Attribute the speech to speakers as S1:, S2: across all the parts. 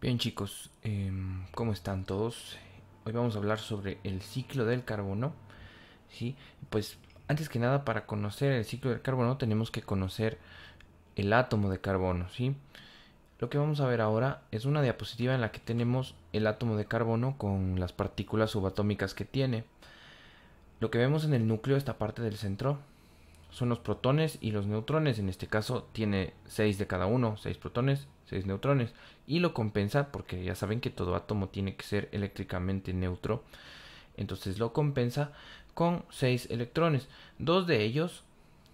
S1: Bien chicos, ¿cómo están todos? Hoy vamos a hablar sobre el ciclo del carbono, ¿sí? Pues antes que nada, para conocer el ciclo del carbono tenemos que conocer el átomo de carbono, ¿sí? Lo que vamos a ver ahora es una diapositiva en la que tenemos el átomo de carbono con las partículas subatómicas que tiene. Lo que vemos en el núcleo, esta parte del centro, son los protones y los neutrones. En este caso tiene 6 de cada uno, 6 protones, 6 neutrones. Y lo compensa porque ya saben que todo átomo tiene que ser eléctricamente neutro. Entonces lo compensa con 6 electrones. Dos de ellos,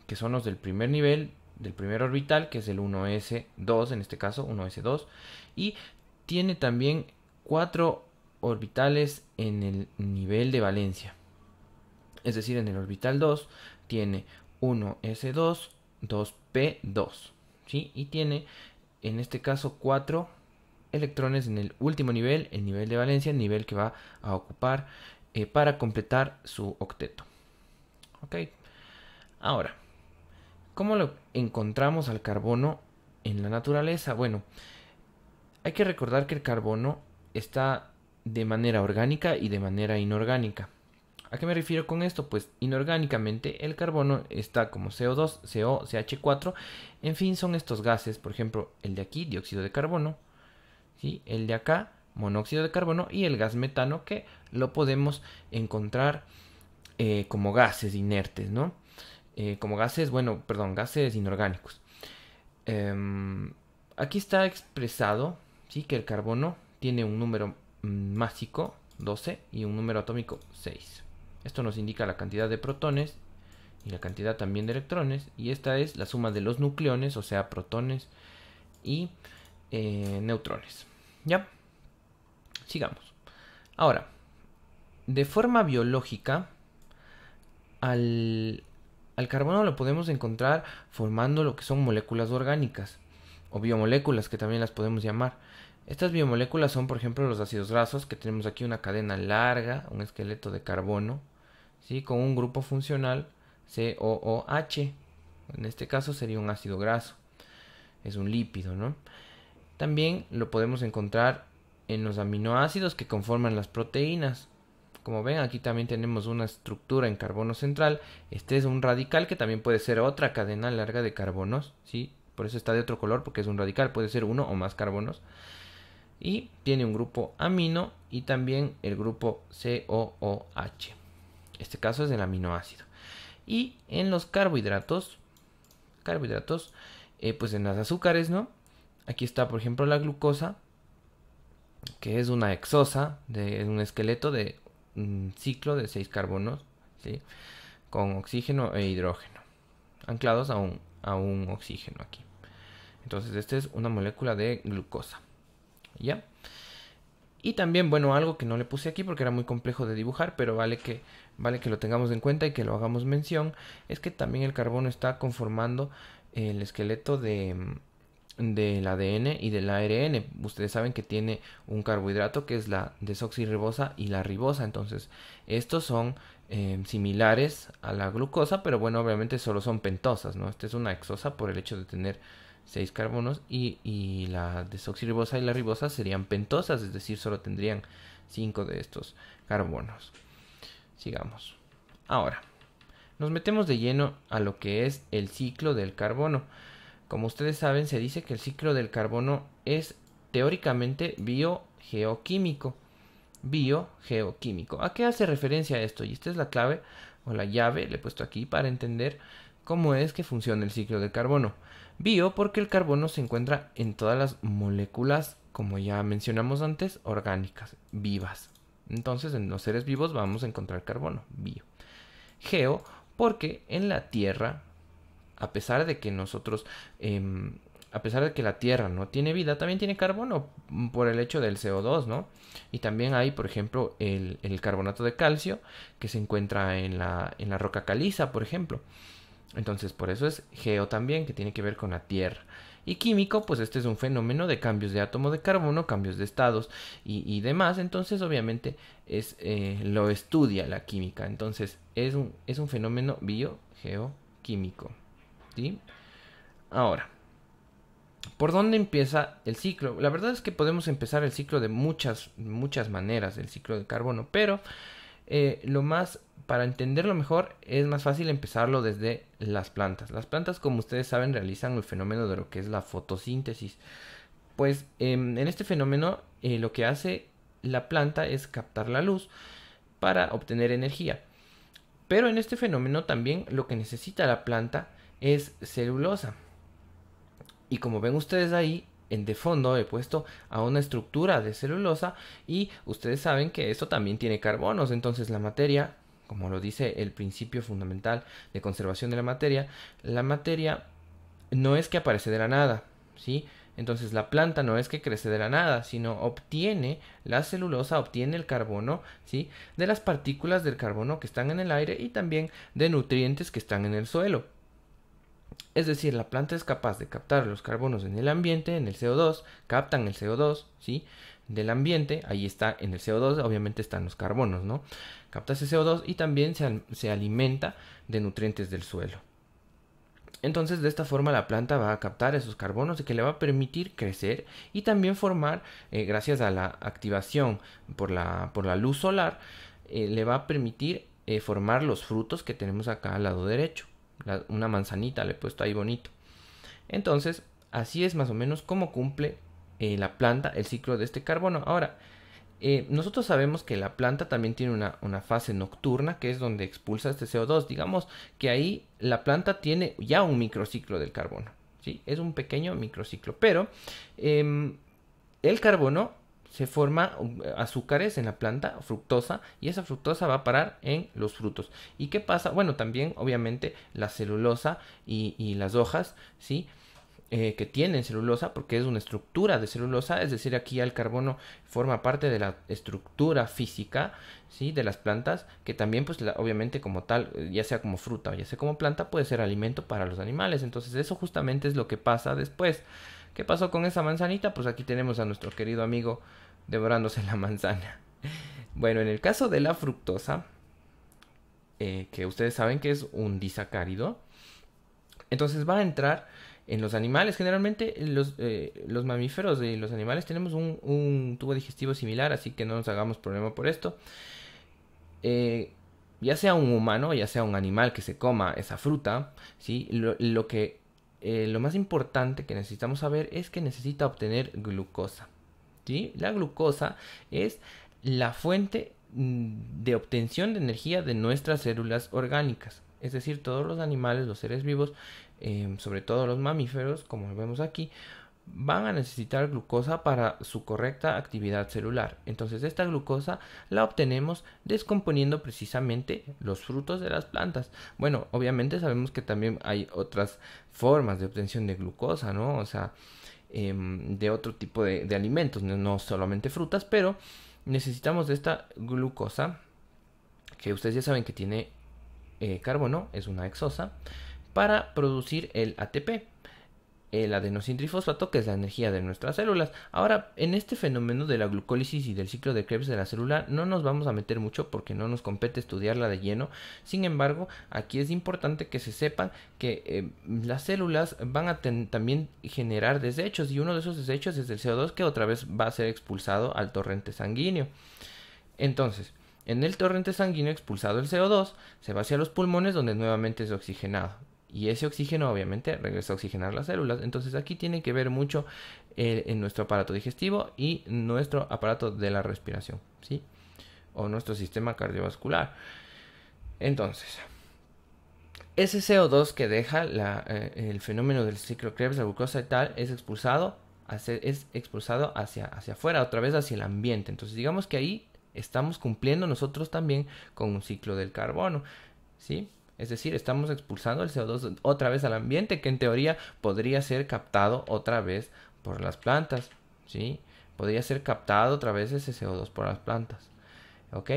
S1: que son los del primer nivel, del primer orbital, que es el 1s2, en este caso 1s2. Y tiene también 4 orbitales en el nivel de valencia. Es decir, en el orbital 2 tiene 1s2, 2p2, ¿sí? Y tiene, en este caso, 4 electrones en el último nivel, el nivel de valencia, el nivel que va a ocupar para completar su octeto. ¿Ok? Ahora, ¿cómo lo encontramos al carbono en la naturaleza? Bueno, hay que recordar que el carbono está de manera orgánica y de manera inorgánica. ¿A qué me refiero con esto? Pues inorgánicamente el carbono está como CO2, CO, CH4, en fin, son estos gases, por ejemplo, el de aquí, dióxido de carbono, ¿sí? El de acá, monóxido de carbono, y el gas metano, que lo podemos encontrar como gases inertes, ¿no? Como gases, bueno, perdón, gases inorgánicos. Aquí está expresado, ¿sí? Que el carbono tiene un número másico, 12, y un número atómico, 6. Esto nos indica la cantidad de protones y la cantidad también de electrones. Y esta es la suma de los nucleones, o sea, protones y neutrones. ¿Ya? Sigamos. Ahora, de forma biológica, al, al carbono lo podemos encontrar formando lo que son moléculas orgánicas o biomoléculas, que también las podemos llamar. Estas biomoléculas son, por ejemplo, los ácidos grasos, que tenemos aquí una cadena larga, un esqueleto de carbono, ¿sí? Con un grupo funcional COOH. En este caso sería un ácido graso, es un lípido, ¿no? También lo podemos encontrar en los aminoácidos que conforman las proteínas. Como ven, aquí también tenemos una estructura en carbono central. Este es un radical que también puede ser otra cadena larga de carbonos, ¿sí? Por eso está de otro color, porque es un radical, puede ser uno o más carbonos. Y tiene un grupo amino y también el grupo COOH. Este caso es el aminoácido. Y en los carbohidratos, pues en las azúcares, ¿no? Aquí está, por ejemplo, la glucosa, que es una hexosa de un esqueleto de un ciclo de 6 carbonos, ¿sí? Con oxígeno e hidrógeno, anclados a un oxígeno aquí. Entonces, esta es una molécula de glucosa, ¿ya? Y también, bueno, algo que no le puse aquí porque era muy complejo de dibujar, pero vale que lo tengamos en cuenta y que lo hagamos mención, es que también el carbono está conformando el esqueleto del ADN y del ARN. Ustedes saben que tiene un carbohidrato que es la desoxirribosa y la ribosa. Entonces, estos son similares a la glucosa, pero bueno, obviamente solo son pentosas, ¿no? Esta es una hexosa por el hecho de tener 6 carbonos y la desoxirribosa y la ribosa serían pentosas, es decir, solo tendrían 5 de estos carbonos. Sigamos. Ahora, nos metemos de lleno a lo que es el ciclo del carbono. Como ustedes saben, se dice que el ciclo del carbono es teóricamente biogeoquímico. Biogeoquímico. ¿A qué hace referencia esto? Y esta es la clave o la llave, le he puesto aquí para entender cómo es que funciona el ciclo del carbono. Bio porque el carbono se encuentra en todas las moléculas, como ya mencionamos antes, orgánicas, vivas. Entonces, en los seres vivos vamos a encontrar carbono, bio. Geo porque en la Tierra, a pesar de que nosotros, a pesar de que la Tierra no tiene vida, también tiene carbono por el hecho del CO2, ¿no? Y también hay, por ejemplo, el carbonato de calcio que se encuentra en la roca caliza, por ejemplo. Entonces, por eso es geo también, que tiene que ver con la Tierra. Y químico, pues este es un fenómeno de cambios de átomo de carbono, cambios de estados y demás. Entonces, obviamente, lo estudia la química. Entonces, es un fenómeno biogeoquímico. ¿Sí? Ahora, ¿Por dónde empieza el ciclo? La verdad es que podemos empezar el ciclo de muchas maneras, el ciclo del carbono, pero para entenderlo mejor, es más fácil empezarlo desde las plantas. Las plantas, como ustedes saben, realizan el fenómeno de lo que es la fotosíntesis. Pues en este fenómeno lo que hace la planta es captar la luz para obtener energía. Pero en este fenómeno también lo que necesita la planta es celulosa. Y como ven ustedes ahí, de fondo he puesto a una estructura de celulosa y ustedes saben que esto también tiene carbonos. Entonces la materia, como lo dice el principio fundamental de conservación de la materia no es que aparece de la nada, ¿sí? Entonces la planta no es que crece de la nada, sino obtiene la celulosa, obtiene el carbono, ¿sí? De las partículas del carbono que están en el aire y también de nutrientes que están en el suelo. Es decir, la planta es capaz de captar los carbonos en el ambiente, en el CO2, captan el CO2, ¿sí? Del ambiente, ahí está, en el CO2 obviamente están los carbonos, ¿no? Capta ese CO2 y también se alimenta de nutrientes del suelo. Entonces de esta forma la planta va a captar esos carbonos y que le va a permitir crecer y también formar, gracias a la activación por la luz solar, le va a permitir formar los frutos que tenemos acá al lado derecho. Una manzanita le he puesto ahí bonito. Entonces así es más o menos como cumple la planta el ciclo de este carbono. Ahora, nosotros sabemos que la planta también tiene una fase nocturna, que es donde expulsa este CO2. Digamos que ahí la planta tiene ya un microciclo del carbono, ¿sí? Es un pequeño microciclo, pero el carbono se forma azúcares en la planta, fructosa, y esa fructosa va a parar en los frutos. ¿Y qué pasa? Bueno, también obviamente la celulosa y las hojas, ¿sí? Que tienen celulosa, porque es una estructura de celulosa, es decir, aquí ya el carbono forma parte de la estructura física, ¿sí? De las plantas, que también pues obviamente como tal, ya sea como fruta o ya sea como planta, puede ser alimento para los animales. Entonces eso justamente es lo que pasa después. ¿Qué pasó con esa manzanita? Pues aquí tenemos a nuestro querido amigo devorándose la manzana. Bueno, en el caso de la fructosa, que ustedes saben que es un disacárido, entonces va a entrar en los animales. Generalmente los mamíferos y los animales tenemos un tubo digestivo similar, así que no nos hagamos problema por esto. Ya sea un humano, ya sea un animal que se coma esa fruta, ¿sí? Lo más importante que necesitamos saber es que necesita obtener glucosa, ¿sí? La glucosa es la fuente de obtención de energía de nuestras células orgánicas. Es decir, todos los animales, los seres vivos, sobre todo los mamíferos, como lo vemos aquí, van a necesitar glucosa para su correcta actividad celular. Entonces esta glucosa la obtenemos descomponiendo precisamente los frutos de las plantas. Bueno, obviamente sabemos que también hay otras formas de obtención de glucosa, ¿no? O sea, de otro tipo de alimentos, no solamente frutas, pero necesitamos de esta glucosa, que ustedes ya saben que tiene carbono, es una hexosa, para producir el ATP, el adenosíntrifosfato, que es la energía de nuestras células. Ahora, en este fenómeno de la glucólisis y del ciclo de Krebs de la célula no nos vamos a meter mucho porque no nos compete estudiarla de lleno. Sin embargo, aquí es importante que se sepan que las células van a también generar desechos, y uno de esos desechos es el CO2, que otra vez va a ser expulsado al torrente sanguíneo. Entonces, en el torrente sanguíneo expulsado el CO2 se va hacia los pulmones, donde nuevamente es oxigenado. Y ese oxígeno obviamente regresa a oxigenar las células. Entonces aquí tiene que ver mucho en nuestro aparato digestivo y nuestro aparato de la respiración, ¿sí? O nuestro sistema cardiovascular. Entonces, ese CO2 que deja el fenómeno del ciclo Krebs, la glucosa y tal, es expulsado hacia afuera, otra vez hacia el ambiente. Entonces digamos que ahí estamos cumpliendo nosotros también con un ciclo del carbono, ¿sí? Es decir, estamos expulsando el CO2 otra vez al ambiente, que en teoría podría ser captado otra vez por las plantas, ¿sí? Podría ser captado otra vez ese CO2 por las plantas, ¿ok?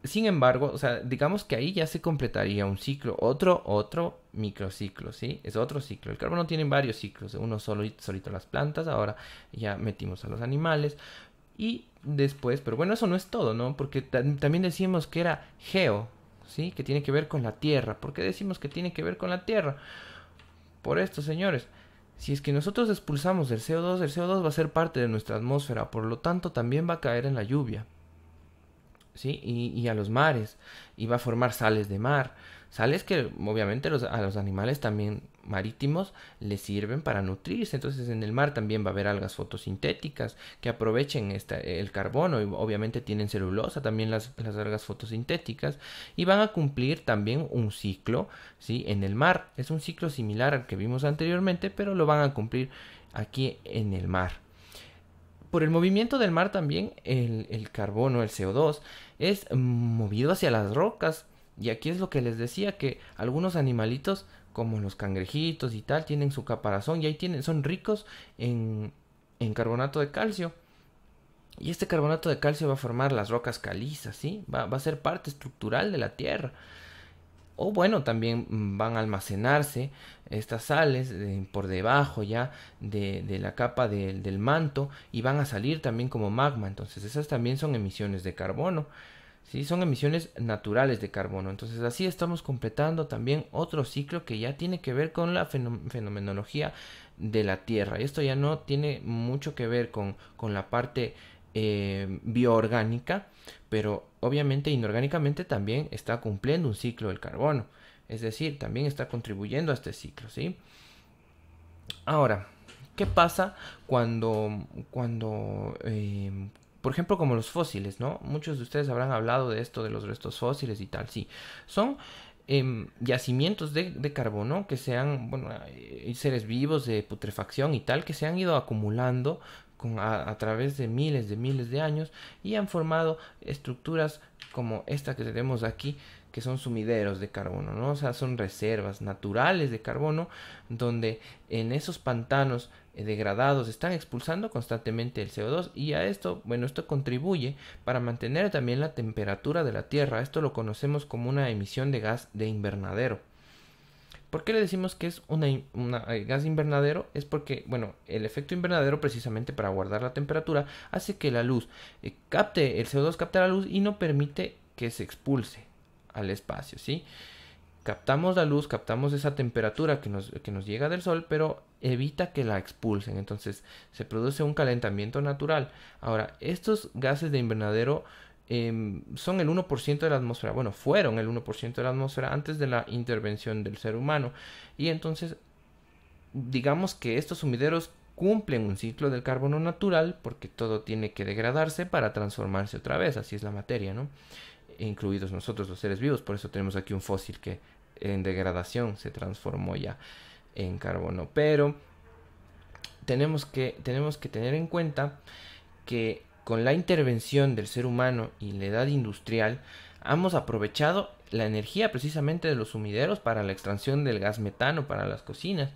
S1: Sin embargo, o sea, digamos que ahí ya se completaría un ciclo, otro microciclo, ¿sí? Es otro ciclo. El carbono tiene varios ciclos, uno solito las plantas, ahora ya metimos a los animales y después, pero bueno, eso no es todo, ¿no? Porque también decimos que era geo, ¿sí? Que tiene que ver con la tierra. ¿Por qué decimos que tiene que ver con la tierra? Por esto, señores. Si es que nosotros expulsamos el CO2 va a ser parte de nuestra atmósfera, por lo tanto también va a caer en la lluvia. ¿Sí? Y a los mares, y va a formar sales de mar, sales que obviamente a los animales también marítimos les sirven para nutrirse. Entonces en el mar también va a haber algas fotosintéticas que aprovechen el carbono, y obviamente tienen celulosa también las algas fotosintéticas, y van a cumplir también un ciclo, ¿sí? En el mar es un ciclo similar al que vimos anteriormente, pero lo van a cumplir aquí en el mar. Por el movimiento del mar también el carbono, el CO2, es movido hacia las rocas. Y aquí es lo que les decía, que algunos animalitos, como los cangrejitos y tal, tienen su caparazón y ahí son ricos en carbonato de calcio. Y este carbonato de calcio va a formar las rocas calizas, ¿sí? Va a ser parte estructural de la Tierra. O bueno, también van a almacenarse estas sales por debajo ya de la capa del manto, y van a salir también como magma. Entonces esas también son emisiones de carbono. ¿Sí? Son emisiones naturales de carbono. Entonces así estamos completando también otro ciclo que ya tiene que ver con la fenomenología de la Tierra. Esto ya no tiene mucho que ver con la parte bioorgánica, pero obviamente inorgánicamente también está cumpliendo un ciclo del carbono. Es decir, también está contribuyendo a este ciclo, ¿sí? Ahora, ¿qué pasa cuando por ejemplo, como los fósiles, ¿no? Muchos de ustedes habrán hablado de esto, de los restos fósiles y tal, sí. Son yacimientos de carbono que sean, bueno, seres vivos de putrefacción y tal, que se han ido acumulando a través de miles de años, y han formado estructuras como esta que tenemos aquí, que son sumideros de carbono, ¿no? O sea, son reservas naturales de carbono, donde en esos pantanos degradados están expulsando constantemente el CO2, y a esto, bueno, esto contribuye para mantener también la temperatura de la Tierra. Esto lo conocemos como una emisión de gas de invernadero. ¿Por qué le decimos que es una gas invernadero? Es porque, bueno, el efecto invernadero, precisamente para guardar la temperatura, hace que la luz capte, el CO2 capta la luz y no permite que se expulse al espacio, ¿sí? Captamos la luz, captamos esa temperatura que nos llega del sol, pero evita que la expulsen. Entonces se produce un calentamiento natural. Ahora, estos gases de invernadero son el 1% de la atmósfera. Bueno, fueron el 1% de la atmósfera antes de la intervención del ser humano. Y entonces, digamos que estos sumideros cumplen un ciclo del carbono natural, porque todo tiene que degradarse para transformarse otra vez. Así es la materia, ¿no? Incluidos nosotros los seres vivos. Por eso tenemos aquí un fósil que en degradación se transformó ya en carbono. Pero tenemos que tener en cuenta que con la intervención del ser humano y la edad industrial hemos aprovechado la energía precisamente de los sumideros para la extracción del gas metano para las cocinas,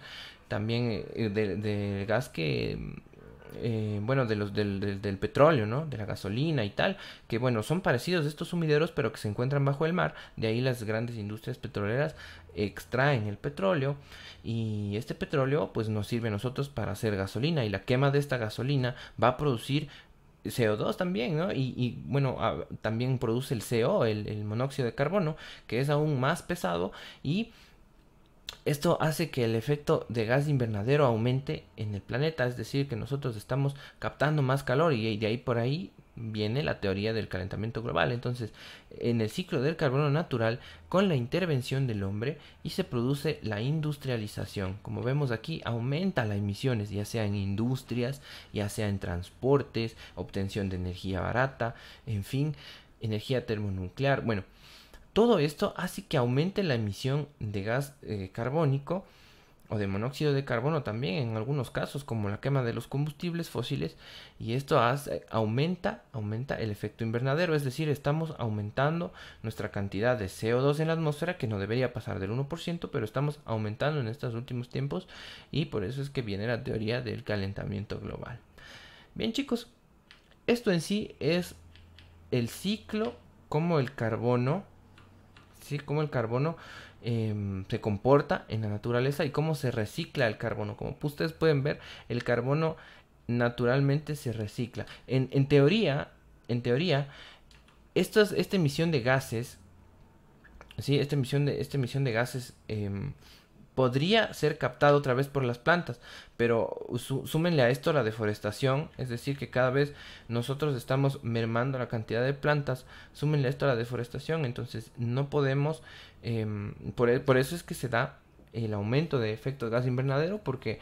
S1: también del gas que bueno, del petróleo, ¿no? De la gasolina y tal, que bueno, son parecidos a estos sumideros, pero que se encuentran bajo el mar. De ahí las grandes industrias petroleras extraen el petróleo, y este petróleo pues nos sirve a nosotros para hacer gasolina, y la quema de esta gasolina va a producir CO2 también, ¿no? Bueno, también produce el CO, el monóxido de carbono, que es aún más pesado, y esto hace que el efecto de gas de invernadero aumente en el planeta, es decir, que nosotros estamos captando más calor, y de ahí por ahí viene la teoría del calentamiento global. Entonces, en el ciclo del carbono natural, con la intervención del hombre, y se produce la industrialización. Como vemos aquí, aumenta las emisiones, ya sea en industrias, ya sea en transportes, obtención de energía barata, en fin, energía termonuclear. Bueno, todo esto hace que aumente la emisión de gas carbónico, o de monóxido de carbono también en algunos casos, como la quema de los combustibles fósiles, y esto aumenta el efecto invernadero. Es decir, estamos aumentando nuestra cantidad de CO2 en la atmósfera, que no debería pasar del 1%, pero estamos aumentando en estos últimos tiempos, y por eso es que viene la teoría del calentamiento global. Bien, chicos, esto en sí es el ciclo, como el carbono, ¿sí? Cómo el carbono se comporta en la naturaleza, y cómo se recicla el carbono. Como ustedes pueden ver, el carbono naturalmente se recicla. En teoría, esta emisión de gases, ¿sí? Esta emisión de gases podría ser captado otra vez por las plantas, pero súmenle a esto la deforestación, es decir, que cada vez nosotros estamos mermando la cantidad de plantas, súmenle a esto la deforestación, entonces no podemos, por eso es que se da el aumento de efecto de gas invernadero, porque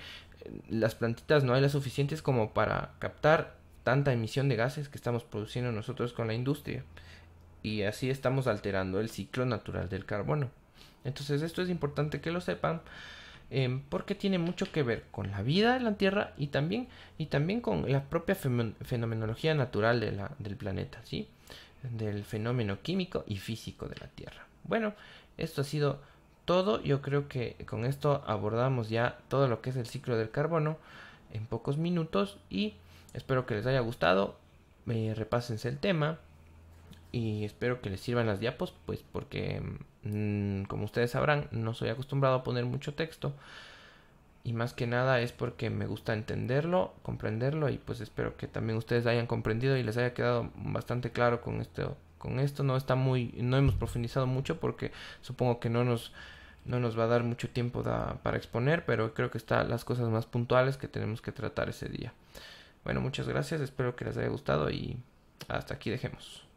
S1: las plantitas no hay las suficientes como para captar tanta emisión de gases que estamos produciendo nosotros con la industria, y así estamos alterando el ciclo natural del carbono. Entonces esto es importante que lo sepan, porque tiene mucho que ver con la vida de la Tierra y también con la propia fenomenología natural del planeta, ¿sí? Del fenómeno químico y físico de la Tierra. Bueno, esto ha sido todo. Yo creo que con esto abordamos ya todo lo que es el ciclo del carbono en pocos minutos y espero que les haya gustado. Repásense el tema y espero que les sirvan las diapos, pues porque como ustedes sabrán, no soy acostumbrado a poner mucho texto y más que nada es porque me gusta entenderlo, comprenderlo y pues espero que también ustedes hayan comprendido y les haya quedado bastante claro con esto. Con esto no hemos profundizado mucho porque supongo que no nos va a dar mucho tiempo para exponer, pero creo que están las cosas más puntuales que tenemos que tratar ese día. Bueno, muchas gracias, espero que les haya gustado y hasta aquí dejemos.